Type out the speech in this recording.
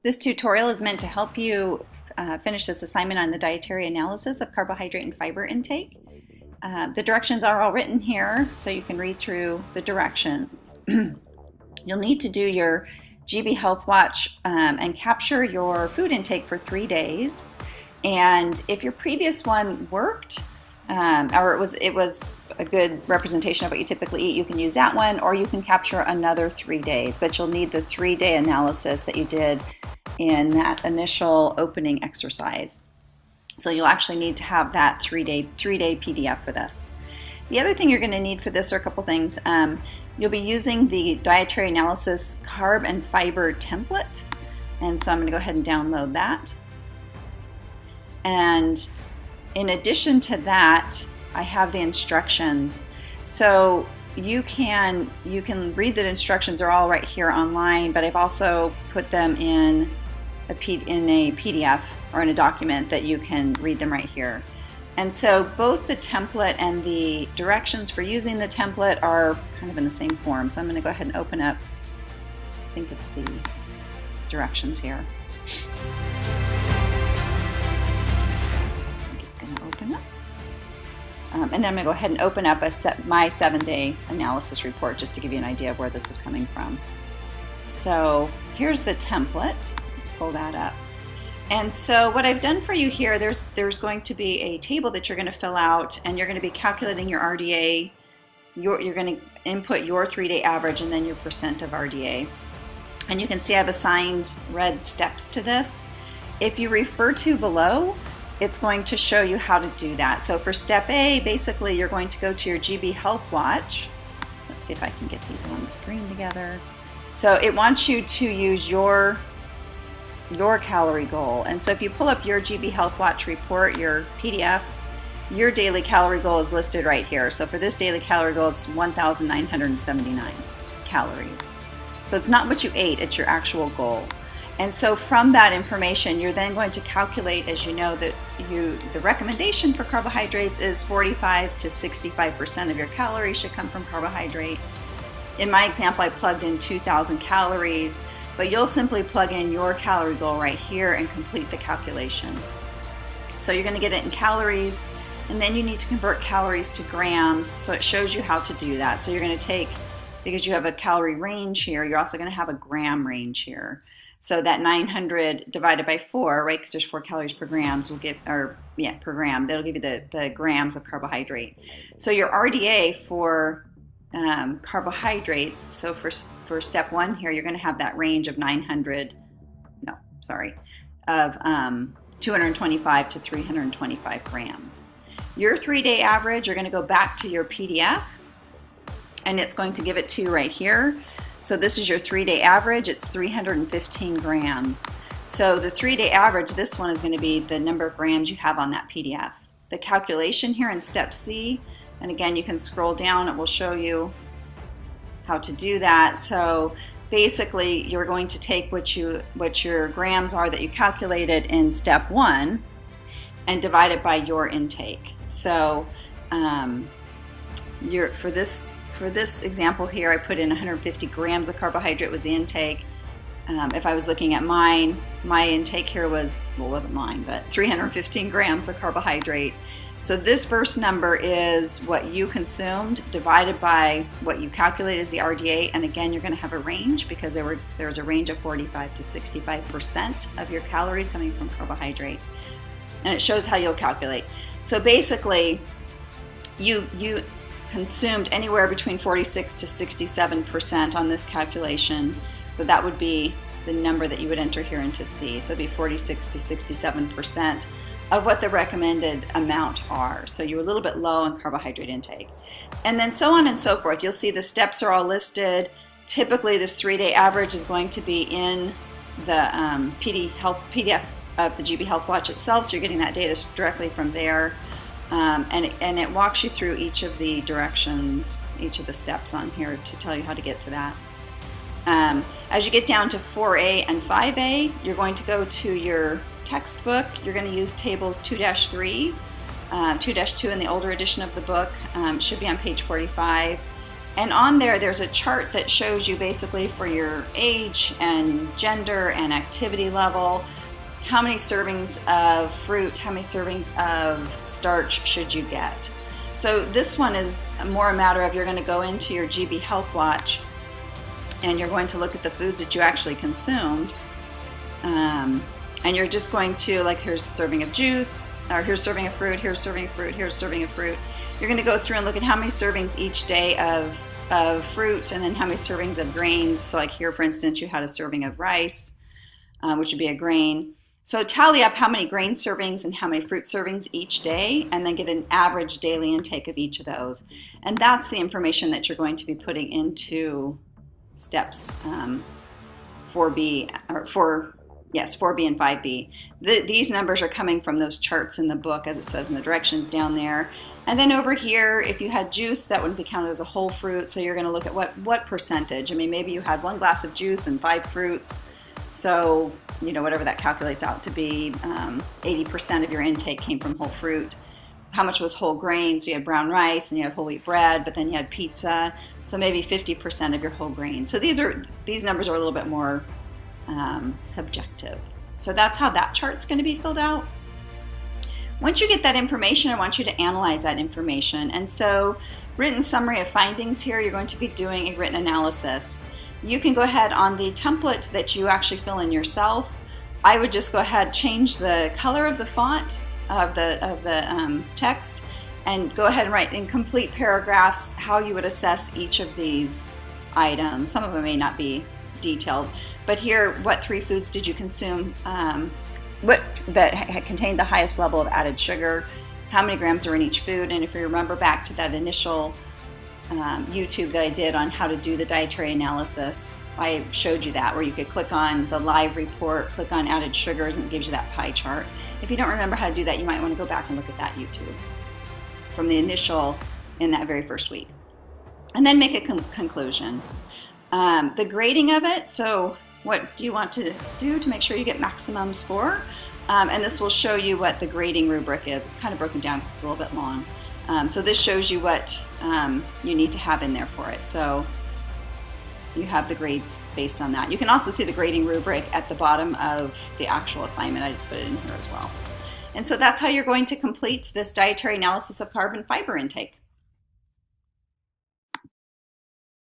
This tutorial is meant to help you finish this assignment on the dietary analysis of carbohydrate and fiber intake. The directions are all written here, so you can read through the directions. You'll need to do your GB Health Watch and capture your food intake for 3 days. And if your previous one worked, or it was a good representation of what you typically eat, you can use that one, or you can capture another 3 days. But you'll need the 3-day analysis that you did in that initial opening exercise. So you'll actually need to have that 3-day PDF for this. The other thing you're going to need for this are a couple things. You'll be using the dietary analysis carb and fiber template, and so I'm going to go ahead and download that. And in addition to that, I have the instructions. So you can read the instructions, are all right here online, but I've also put them in a PDF or in a document that you can read them right here. And so both the template and the directions for using the template are kind of in the same form. So I'm going to go ahead and open up, I think it's the directions here. I think it's going to open up. And then I'm going to go ahead and open up my 7-day analysis report just to give you an idea of where this is coming from. So here's the template. Pull that up. And so what I've done for you here, there's going to be a table that you're going to fill out, and you're going to be calculating your RDA. You're going to input your 3-day average and then your percent of RDA. And you can see I've assigned red steps to this. If you refer to below, it's going to show you how to do that. So for step A, basically you're going to go to your GB Health Watch. Let's see if I can get these on the screen together. So it wants you to use your calorie goal. And so if you pull up your GB Health Watch report, your PDF, your daily calorie goal is listed right here. So for this daily calorie goal, it's 1,979 calories. So it's not what you ate, it's your actual goal. And so from that information, you're then going to calculate, as you know, that the recommendation for carbohydrates is 45 to 65% of your calories should come from carbohydrate. In my example, I plugged in 2,000 calories, but you'll simply plug in your calorie goal right here and complete the calculation. So you're going to get it in calories, and then you need to convert calories to grams, so it shows you how to do that. So you're going to take, because you have a calorie range here, you're also going to have a gram range here. So that 900 divided by 4, right, because there's 4 calories per grams, will give, or yeah, per gram, that'll give you the grams of carbohydrate. So your RDA for carbohydrates, so for step 1 here, you're going to have that range of 225 to 325 grams. Your 3-day average, you're going to go back to your PDF, and it's going to give it to you right here. So this is your 3-day average. It's 315 grams. So the 3-day average, this one is going to be the number of grams you have on that PDF. The calculation here in step C, and again, you can scroll down, it will show you how to do that. So basically, you're going to take what your grams are that you calculated in step 1 and divide it by your intake. So for this example here, I put in 150 grams of carbohydrate was the intake. If I was looking at mine, my intake here was, well, it wasn't mine, but 315 grams of carbohydrate. So this first number is what you consumed divided by what you calculated as the RDA, and again, you're going to have a range because there's a range of 45 to 65% of your calories coming from carbohydrate, and it shows how you'll calculate. So basically, you consumed anywhere between 46 to 67% on this calculation. So that would be the number that you would enter here into C. So it'd be 46 to 67% of what the recommended amount are. So you're a little bit low on carbohydrate intake. And then so on and so forth. You'll see the steps are all listed. Typically this 3-day average is going to be in the PDF of the GB Health Watch itself, so you're getting that data directly from there. And it walks you through each of the directions, each of the steps on here to tell you how to get to that. As you get down to 4A and 5A, you're going to go to your textbook. You're going to use tables 2-3, 2-2 in the older edition of the book. Should be on page 45. And on there, there's a chart that shows you basically for your age and gender and activity level, how many servings of fruit, how many servings of starch should you get. So this one is more a matter of you're going to go into your GB Health Watch and you're going to look at the foods that you actually consumed. And you're just going to, like, here's a serving of juice, or here's a serving of fruit, here's a serving of fruit, here's a serving of fruit. You're going to go through and look at how many servings each day of fruit, and then how many servings of grains. So like here, for instance, you had a serving of rice, which would be a grain. So tally up how many grain servings and how many fruit servings each day, and then get an average daily intake of each of those. And that's the information that you're going to be putting into steps 4B, or 4B and 5B. These numbers are coming from those charts in the book, as it says in the directions down there. And then over here, if you had juice, that wouldn't be counted as a whole fruit. So you're going to look at what percentage. I mean, maybe you had 1 glass of juice and 5 fruits. So, you know, whatever that calculates out to be, 80% of your intake came from whole fruit. How much was whole grain? So you had brown rice and you had whole wheat bread, but then you had pizza. So maybe 50% of your whole grain. So these numbers are a little bit more subjective. So that's how that chart's going to be filled out. Once you get that information, I want you to analyze that information. And so, written summary of findings here, you're going to be doing a written analysis. You can go ahead on the template that you actually fill in yourself. I would just go ahead, change the color of the font of the text, and go ahead and write in complete paragraphs how you would assess each of these items. Some of them may not be detailed, but here, what 3 foods did you consume? What that contained the highest level of added sugar? How many grams are in each food? And if you remember back to that initial YouTube that I did on how to do the dietary analysis, I showed you that, where you could click on the live report, click on added sugars, and it gives you that pie chart. If you don't remember how to do that, you might want to go back and look at that YouTube from the initial in that very first week. And then make a conclusion. The grading of it, so what do you want to do to make sure you get maximum score? And this will show you what the grading rubric is. It's kind of broken down because it's a little bit long. So this shows you what you need to have in there for it. So you have the grades based on that. You can also see the grading rubric at the bottom of the actual assignment. I just put it in here as well. And so that's how you're going to complete this dietary analysis of carb and fiber intake.